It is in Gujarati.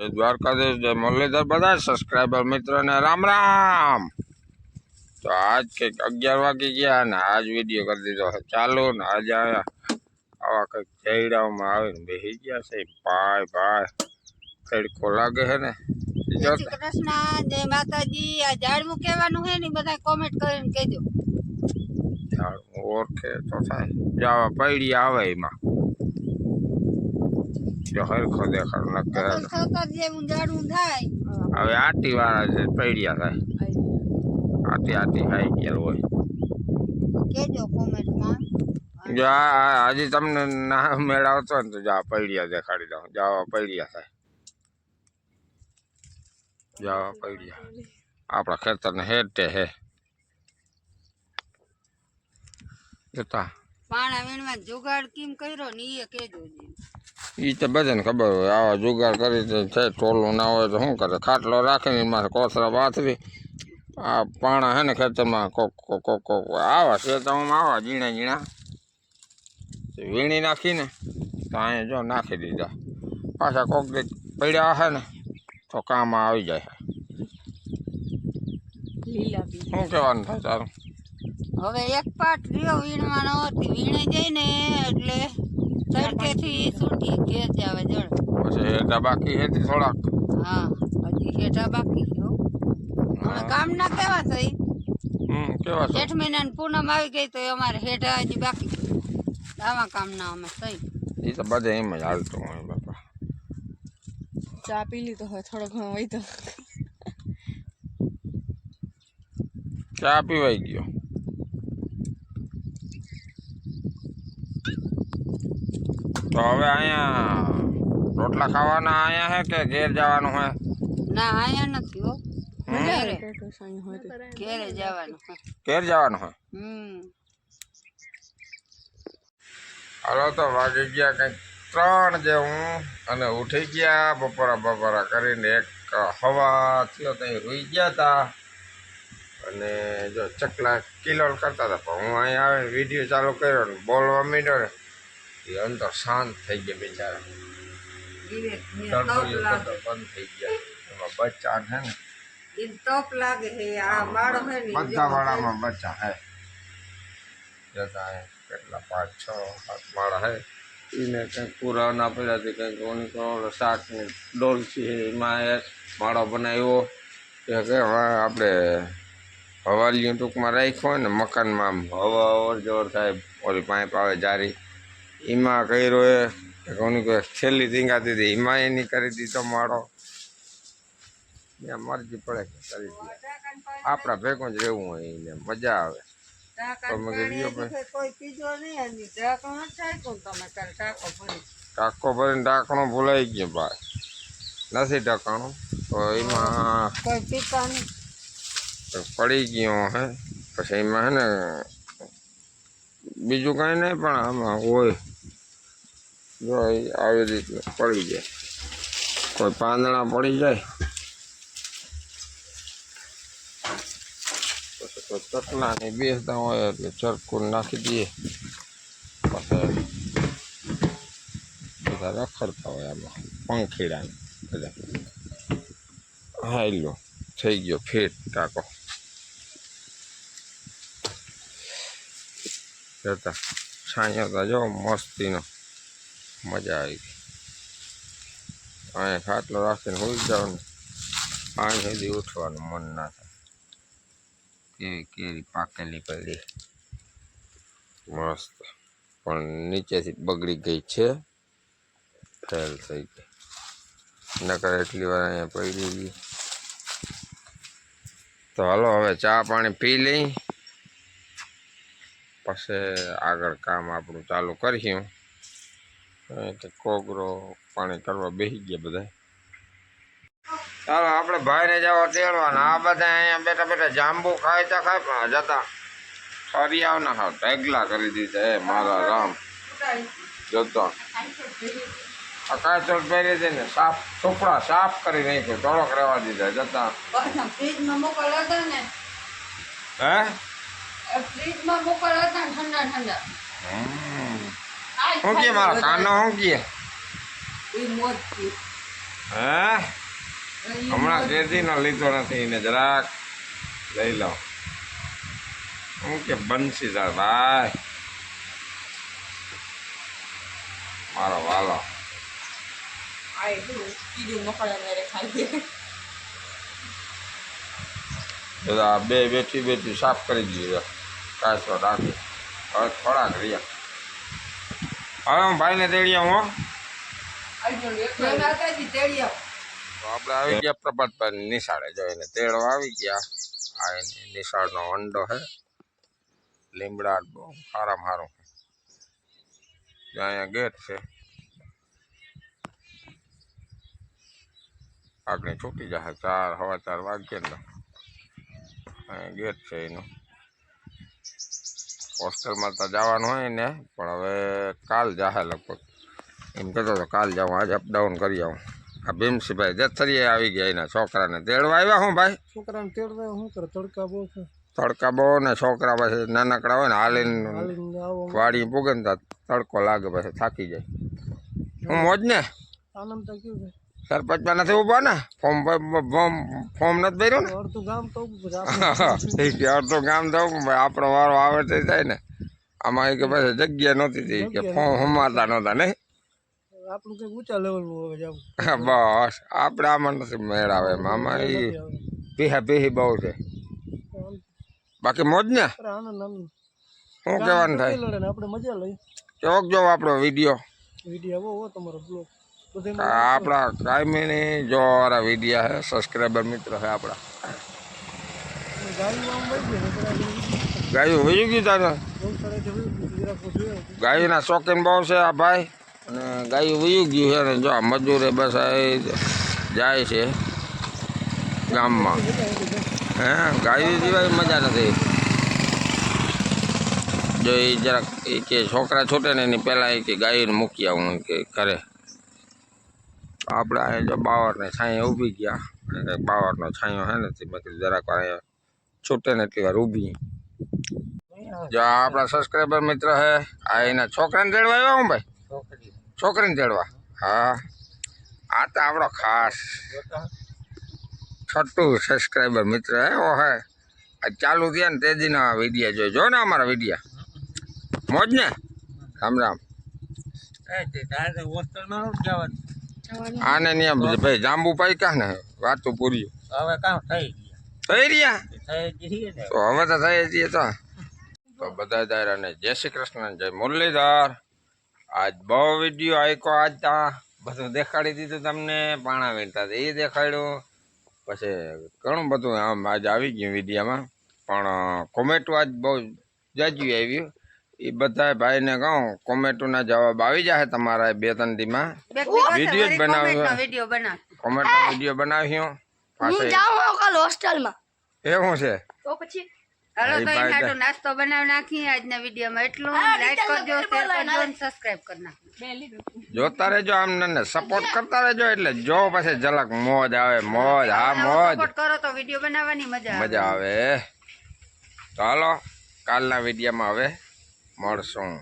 દ્વારકાધીશ જય મુરલીધર બધા સબસ્ક્રાઈબર મિત્રોને રામ રામ। તો આજ કંઈક 11 વાગી ગયા ને આજ વિડીયો કરી દીધો ચાલુ ને આજે આવા કંઈક ચૈડાઓમાં આવીને બેસી ગયા છે ભાઈ ભાઈ તડકો લાગે છે ને। જય શ્રી કૃષ્ણ જય માતાજી। આ ઝાડવું કેવાનું હે ને બધા કોમેન્ટ કરીને કહેજો। ઝાડવું ઓળખે તો થાય જાવા પૈડી આવે એમાં જો હરખો દેખાડ નક્કી જેવું ઝાડવું થાય હવે આટી વાળા છે પૈડિયા થાય આટી આટી ખાઈ ગયા હોય કહેજો કોમેન્ટમાં। જો હજી તમને ના મેળવતો ને તો જા પૈડિયા દેખાડી દઉં જાવા પૈડિયા થાય જાવા પૈડિયા આપણા ખેતરને હેઠે હે જતા પાણા વીણમાં જુગાડ કેમ કર્યો ને એ કહેજો। એ તો બધાને ખબર હોય આવા જુગાડ કરી છે ટોલું ના હોય તો શું કરે ખાટલો રાખીને એમાં કોથળા પાથરી આ પાણા હે ને ખેતરમાં કોક કોક કોક કોક આવા ખેતરમાં આવા ઝીણા ઝીણા વીણી નાખીને તો અહીંયા જો નાખી દીધા પાછા કોક દી પડ્યા હે ને તો કામમાં આવી જાય। શું કહેવાનું થાય તારું? હવે એક પાટ રહ્યો વીણવાનો વીણે જાય ને એટલે તડકેથી છૂટી ઘેર આવે જળ પછી હેઠા બાકી હેઠી થોડાક હા હજી હેઠા બાકી છે હવે કામ ના કેવા થઈ કેવા છે? જેઠ મહિનાની પૂનમ આવી ગઈ તો અમારે હેઠા હજી બાકી આવા કામ ના અમે થઈ એ તો બધા એમ જ હાલતું હોય બાપા। ચા પી લીધો હોય થોડો ઘણો હોય તો ચા પીવાઈ ગયો તો હવે અહીંયા રોટલા ખાવાના અહીંયા હે કે ઘેર જવાનું હે? ના અહીંયા નથી હો ઘેરે જવાનું ઘેર જવાનું હે। હાલો તો વાગી ગયા કંઈક 3 જેવું અને ઉઠી ગયા બપોરા કરીને એક હવા થયો ત્યાં રૂઈ ગયા હતા અને જો ચકલા કિલોલ કરતા હતા પણ હું અહીંયા આવે વિડીયો ચાલુ કર્યો ને બોલવા માંડ્યો ને એ અંદર શાંત થઈ ગયા બિચારા બંધ થઈ ગયા એમાં બચ્ચા છે ને તપ લાગે છે આ બાળો હે ને બધા વાળામાં બચ્ચા હે જતા હે કેટલા 5 6 7 માળા હે એને કંઈક પૂરા ના પહેલાંથી કંઈક ઓની શાક ને ડોલસી એમાં એક માળો બનાવ્યો કે આપણે હવાલીઓ ટૂંકમાં રાખ્યો હોય ને મકાનમાં હવા અવર જવર થાય ઓલી પાઇપ આવે જારી એમાં કર્યો એ કોની કોઈ છેલ્લી ધીંગાતી હતી એમાં એની કરી દીધો માળો ત્યાં મરજી પડે કરી દે આપણા ભેગું જ રહેવું હોય એને મજા આવે। ટાંકો ભરીને ઢાંકણું ભૂલાઈ ગયો ભાઈ નથી ઢાંકણું તો એમાં પડી ગયો હે પછી એમાં હે ને બીજું કાંઈ નહીં પણ આમાં હોય જો આવી રીતે પડી જાય કોઈ પાંદડા પડી જાય પછી કોઈ ચકલાની બેસતા હોય એટલે ચરકું નાખી દઈએ પછી બધા રખડતા હોય આમાં પંખીડાને બધા હાલો થઈ ગયો ફેટ ટાંકો જતા છાંયો હતા જો મસ્તીનો મજા આવી ગઈ અહીંયા ખાટલો રાખીને હોઈ જાવ ને અહીં સુધી ઉઠવાનું મન ના થાય કેવી કેરી પાકેલી પડી મસ્ત પણ નીચેથી બગડી ગઈ છે ફેલ થઈ ગઈ નકર એટલી વાર અહીંયા પડી ગઈ। તો હાલો હવે ચા પાણી પી લઈ પછી આગળ કામ આપણું ચાલુ કરીશું કોગરો પાણી કરવા બેસી ગયા બધા। ચાલો આપણે ભાઈને જવા તેડવાના આ બધા અહીંયા બેઠા બેઠા જાંબુ ખાય તો ખાય પણ જતા ફરી આવના હા ઢગલા કરી દીધા હે મારા રામ જોતો આ કાંઈ ચોટ પહેરી દે ને સાફ ચોપડા સાફ કરી નાખ્યો થોડોક રહેવા દીધા જતા હે ફ્રીજમાં મોકલ હતા ઠંડા ઠંડા શું કે મારા કાનો શું કે હે હમણાં કેદીનો લીધો નથી ને જરાક લઈ લો હું કે બંસીદાર ભાઈ મારો વાલો આ એટલું કીધું મફળા મેરે ખાઈએ બધા બે બેઠી સાફ કરી દીધી કાચો રાખી હવે થોડાક રહ્યા હવે હું ભાઈને તેડી આવું હો તો આપણે આવી ગયા પ્રભાતભાઈ નિશાળે જોઈને તેડવા આવી ગયા આ એની નિશાળનો અંડો હે લીમડા બહુ સારામાં સારું અહીંયા ગેટ છે આગળ છૂટી જશે 4:15 વાગ્યે ને અહીંયા ગેટ છે એનું હોસ્ટેલમાં તો જવાનું હોય ને પણ હવે કાલ જાહે લગભગ એમ કહેતો હતો કાલ જાઉં આજે અપડાઉન કરી આવું આ ભીમસીભાઈ જથરીએ આવી ગયા એના છોકરાને તેડવા આવ્યા હું ભાઈ છોકરાને તેડવા શું કરે તડકા બહુ છે તડકા બહુ ને છોકરા પછી નાનકડા હોય ને હાલીને વાડી પૂગે ને તડકો લાગે પછી થાકી જાય હું મોજ ને આનંદ તો કેવું છે સરપંચમાં નથી ઊભા ને ફોર્મ નથી ભર્યું ને અડધું ગામ તો અડધું ગામ તો આપણો વારો આવે તે થાય ને આમાં કે પછી જગ્યા નહોતી થઈ કે ફોર્મ હમાતા નહોતા નહીં આપણું કંઈક ઊંચા લેવલનું હવે જવું બસ આપણે આમાં નથી મેળ આવે આમાં એ પીહી બહુ છે બાકી મોજ ને આનંદ આનંદ શું કહેવાનું થાય લડે ને આપણે મજા લઈ કેવોક જોવો આપણો વિડીયો વિડીયો આવો તમારો બ્લોગ આપણા કાયમીની જોવાળા વિડીયા હે સબસ્ક્રાઈબર મિત્ર હે આપણા ગાયું વયું ગયું તારે ગાયુંના શોખીન બહુ છે આ ભાઈ અને ગાયું વયું ગયું છે ને જો આ મજૂરે બસ આ જાય છે ગામમાં હે ગાયું સિવાય મજા નથી જો એ જરાક એ કે છોકરા છૂટે ને એની પહેલાં એ કે ગાયુંને મૂકી આવું કે ઘરે આપણે અહીંયા જો બાવરને છાંયે ઊભી ગયા અને બાવરનો છાંયો હે ને તે મેં કીધું જરાક અહીંયા છૂટે ને એટલી વાર ઊભી જો આપણા સબસ્ક્રાઈબર મિત્ર હે આ એના છોકરાને તેડવા આવ્યા હું ભાઈ છોકરીને તેડવા હા આ તો આપણો ખાસ છઠ્ઠું સબસ્ક્રાઈબર મિત્ર હે ઓ હે આ ચાલુ થયા ને તેજીના વિડીયા જો ને અમારા વિડીયા મોજ ને રામ રામ આને નિયમ ભાઈ જાંબુ પાક્યા ને વાતું પૂરી હવે કામ થઈ થઈ રહ્યા ગયા તો હવે તો થઈ જઈએ તો બધા દાયરાને જય શ્રી કૃષ્ણ જય મુરલીધર આજ બહુ વિડીયો આયકો આજ ત્યાં બધું દેખાડી દીધું તમને પાણા વીણતા એ દેખાડ્યું પછી ઘણું બધું આમ આજ આવી ગયું વિડીયામાં પણ કોમેન્ટો આજ બહુ જાજુ આવ્યું એ બધા ભાઈને કહું કોમેન્ટોના જવાબ આવી જાય તમારા 2-3 દીમાં વિડીયો જ બનાવ્યો કોમેન્ટનો વિડીયો બનાવ્યો હોસ્ટેલમાં એવું છે તો પછી હાલો તો એનો નાસ્તો બનાવી નાખી આજના વિડીયોમાં એટલું લાઈક કરજો શેર કરજો અને સબસ્ક્રાઇબ કરી નાખજો જોતા રહેજો આમને સપોર્ટ કરતા રહેજો એટલે જો પછી ઝલક મોજ આવે મોજ હા મોજ સપોર્ટ કરો તો વિડીયો બનાવવાની મજા આવે તો હાલો કાલના વિડીયોમાં હવે મળશું.